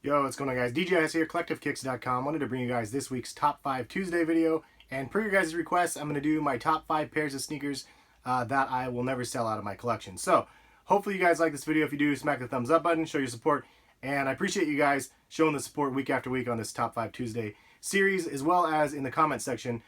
Yo, what's going on, guys? DJS here, CollectiveKicks.com. Wanted to bring you guys this week's Top 5 Tuesday video. And per your guys' requests, I'm going to do my top 5 pairs of sneakers that I will never sell out of my collection. So, hopefully you guys like this video. If you do, smack the thumbs up button, show your support. And I appreciate you guys showing the support week after week on this Top 5 Tuesday series, as well as in the comment section.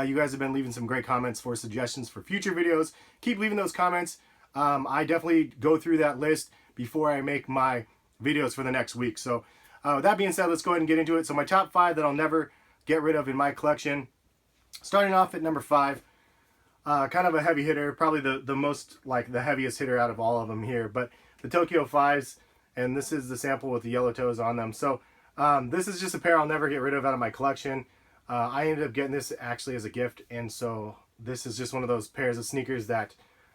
You guys have been leaving some great comments for suggestions for future videos. Keep leaving those comments. I definitely go through that list before I make my videos for the next week. So, with that being said, let's go ahead and get into it. So my top 5 that I'll never get rid of in my collection. Starting off at number 5, kind of a heavy hitter, probably the most, like, the heaviest hitter out of all of them here, but the Tokyo 5s, and this is the sample with the yellow toes on them. So this is just a pair I'll never get rid of out of my collection. I ended up getting this actually as a gift, and so this is just one of those pairs of sneakers that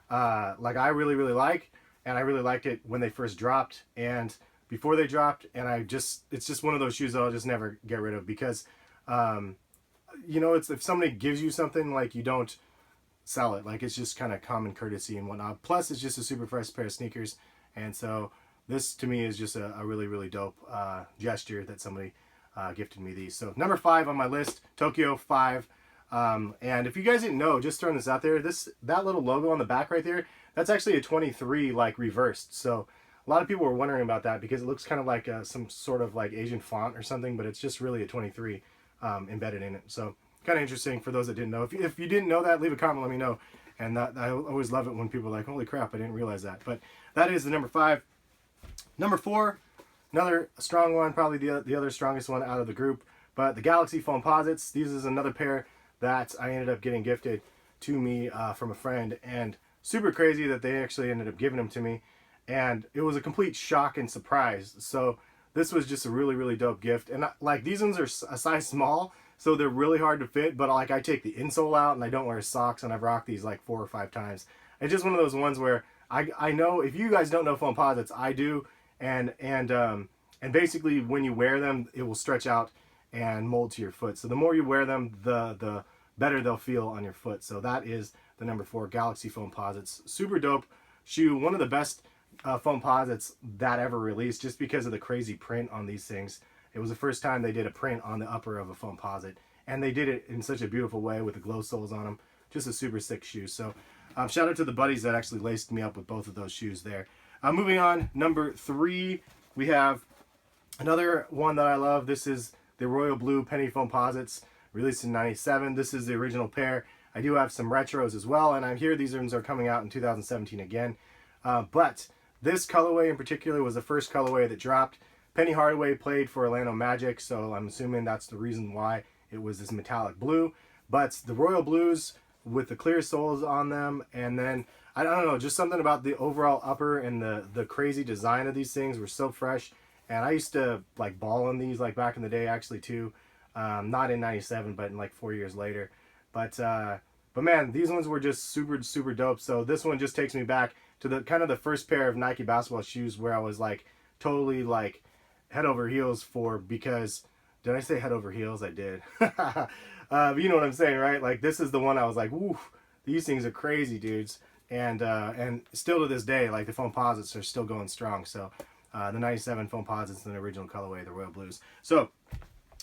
like I really like, and I really liked it when they first dropped and before they dropped, and it's just one of those shoes that I'll just never get rid of because you know, it's if somebody gives you something, like, you don't sell it. Like, it's just kind of common courtesy and whatnot. Plus it's just a super fresh pair of sneakers, and so this to me is just a really dope gesture that somebody gifted me these. So number 5 on my list, Tokyo 5. And if you guys didn't know, just throwing this out there, that little logo on the back right there, that's actually a 23 like reversed. So a lot of people were wondering about that because it looks kind of like some sort of like Asian font or something, but it's just really a 23 embedded in it. So kind of interesting for those that didn't know. If you didn't know that, leave a comment, let me know. And I always love it when people are like, holy crap, I didn't realize that. But that is the number 5. Number 4, another strong one, probably the other strongest one out of the group, but the Galaxy Foamposites. These is another pair that I ended up getting gifted to me from a friend, and super crazy that they actually ended up giving them to me. And it was a complete shock and surprise. So this was just a really dope gift. And like, these ones are a size small, so they're really hard to fit, but like, I take the insole out and I don't wear socks, and I've rocked these like 4 or 5 times. It's just one of those ones where I know, if you guys don't know Foamposites, I do, and basically when you wear them, it will stretch out and mold to your foot. So the more you wear them, the better they'll feel on your foot. So that is the number 4, Galaxy Foamposites. Super dope shoe, one of the best Foamposites that ever released, just because of the crazy print on these things. It was the first time they did a print on the upper of a Foamposite, and they did it in such a beautiful way with the glow soles on them. Just a super sick shoe. So shout out to the buddies that actually laced me up with both of those shoes there. Moving on, number 3, we have another one that I love. This is the Royal Blue Penny Foamposites, released in '97. This is the original pair. I do have some retros as well, and I hear these ones are coming out in 2017 again. But this colorway in particular was the first colorway that dropped. Penny Hardaway played for Orlando Magic, so I'm assuming that's the reason why it was this metallic blue. But the Royal Blues with the clear soles on them, and then, I don't know, just something about the overall upper and the crazy design of these things were so fresh. And I used to like ball in these like back in the day actually too. Not in '97, but in like 4 years later. But man, these ones were just super dope. So this one just takes me back to the kind of the first pair of Nike basketball shoes where I was like totally like head over heels for, because, did I say head over heels? I did. But you know what I'm saying, right? Like, this is the one I was like, woo, these things are crazy, dudes. And still to this day, like, the Foamposites are still going strong. So the '97 Foamposites in the original colorway, the Royal Blues. So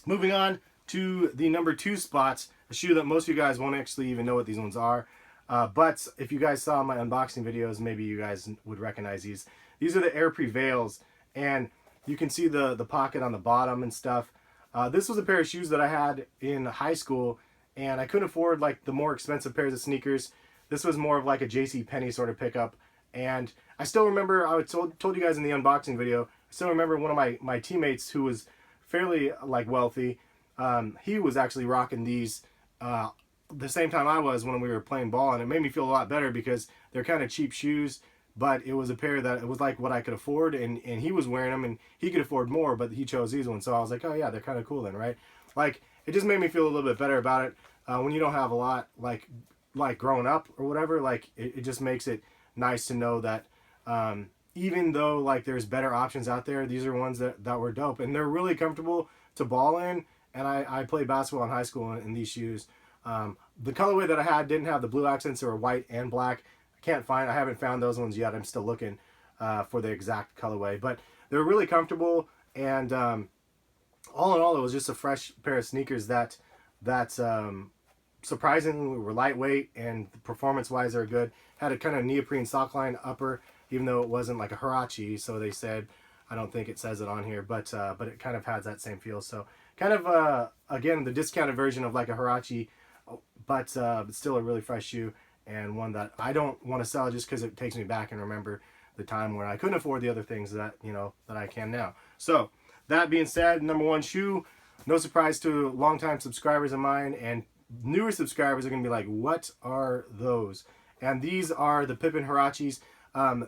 moving on to the number 2 spots, a shoe that most of you guys won't actually even know what these ones are. But if you guys saw my unboxing videos, maybe you guys would recognize these. These are the Air Prevails, and you can see the pocket on the bottom and stuff. This was a pair of shoes that I had in high school, and I couldn't afford like the more expensive pairs of sneakers. This was more of like a JCPenney sort of pickup. And I still remember, I told you guys in the unboxing video, I still remember one of my teammates who was fairly like wealthy. He was actually rocking these the same time I was when we were playing ball, and it made me feel a lot better because they're kind of cheap shoes, but it was a pair that it was like what I could afford, and he was wearing them and he could afford more, but he chose these ones. So I was like, oh yeah, they're kind of cool then, right? Like, it just made me feel a little bit better about it when you don't have a lot like growing up or whatever. Like, it just makes it nice to know that even though like there's better options out there, these are ones that were dope, and they're really comfortable to ball in. And I played basketball in high school in these shoes. The colorway that I had didn't have the blue accents. They were white and black. I haven't found those ones yet. I'm still looking for the exact colorway, but they're really comfortable. And all in all, it was just a fresh pair of sneakers that surprisingly were lightweight and performance-wise are good. Had a kind of neoprene sock line upper, even though it wasn't like a Huarache, so they said. I don't think it says it on here, but it kind of has that same feel. So kind of again, the discounted version of like a Huarache, but still a really fresh shoe, and one that I don't want to sell just because it takes me back and remember the time when I couldn't afford the other things that that I can now. So that being said, number one shoe, no surprise to longtime subscribers of mine, and newer subscribers are going to be like, what are those? And these are the Pippen Huaraches.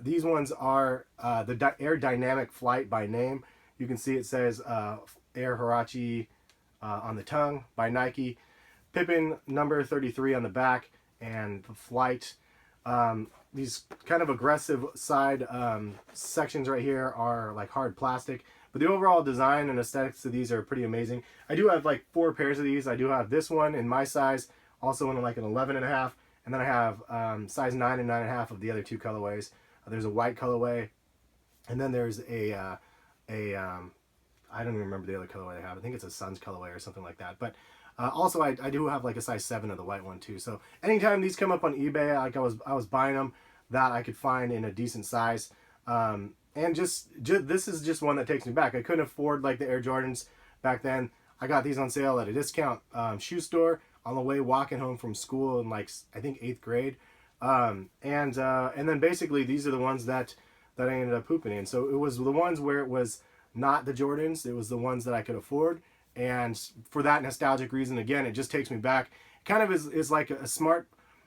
These ones are the Air Dynamic Flight by name. You can see it says Air Huarache on the tongue by Nike. Pippen number 33 on the back, and the Flight. These kind of aggressive side sections right here are like hard plastic, but the overall design and aesthetics of these are pretty amazing. I do have like 4 pairs of these. I do have this one in my size, also in like an 11.5, and then I have size 9 and 9.5 of the other 2 colorways. There's a white colorway, and then there's I don't even remember the other colorway they have. I think it's a Suns colorway or something like that. But also I do have like a size 7 of the white one too. So anytime these come up on eBay, like I was buying them that I could find in a decent size. And just this is just one that takes me back. I couldn't afford like the Air Jordans back then. I got these on sale at a discount shoe store on the way walking home from school in like I think 8th grade. And then basically these are the ones that I ended up pooping in. So it was the ones where it was not the Jordans. It was the ones that I could afford. And for that nostalgic reason, again, it just takes me back. Kind of is like a smart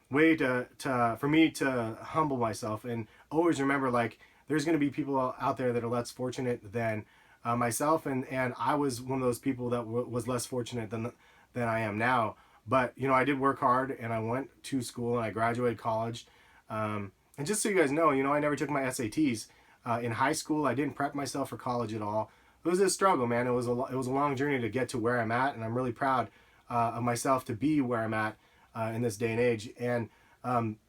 way for me to humble myself and always remember, like, there's going to be people out there that are less fortunate than myself, and I was one of those people that was less fortunate than I am now. But I did work hard, and I went to school, and I graduated college. And just so you guys know, I never took my SATs in high school. I didn't prep myself for college at all. It was a struggle, man. It was a long journey to get to where I'm at, and I'm really proud of myself to be where I'm at in this day and age. And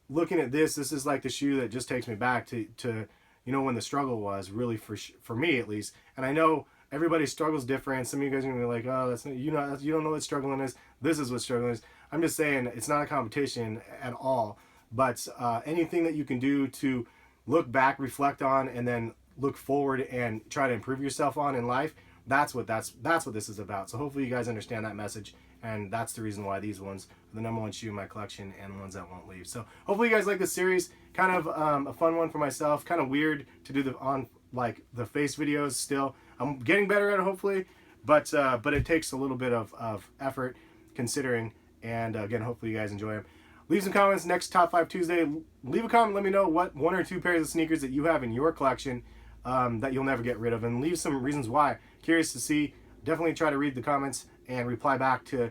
looking at this is like the shoe that just takes me back to when the struggle was really for me at least. And I know everybody's struggle's different. Some of you guys are gonna be like, oh, that's not, you don't know what struggling is. This is what struggling is. I'm just saying it's not a competition at all. But anything that you can do to look back, reflect on, and then look forward and try to improve yourself on in life, that's what this is about. So hopefully you guys understand that message, and that's the reason why these ones are the number one shoe in my collection and the ones that won't leave. So hopefully you guys like this series. Kind of a fun one for myself. Kind of weird to do the face videos still. I'm getting better at it hopefully, but it takes a little bit of effort considering. And again, hopefully you guys enjoy them. Leave some comments next Top 5 Tuesday. Leave a comment, let me know what 1 or 2 pairs of sneakers that you have in your collection that you'll never get rid of, and leave some reasons why. Curious to see. Definitely try to read the comments and reply back to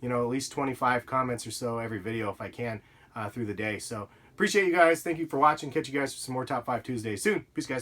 at least 25 comments or so every video if I can through the day. So appreciate you guys. Thank you for watching. Catch you guys for some more Top 5 Tuesdays soon. Peace, guys.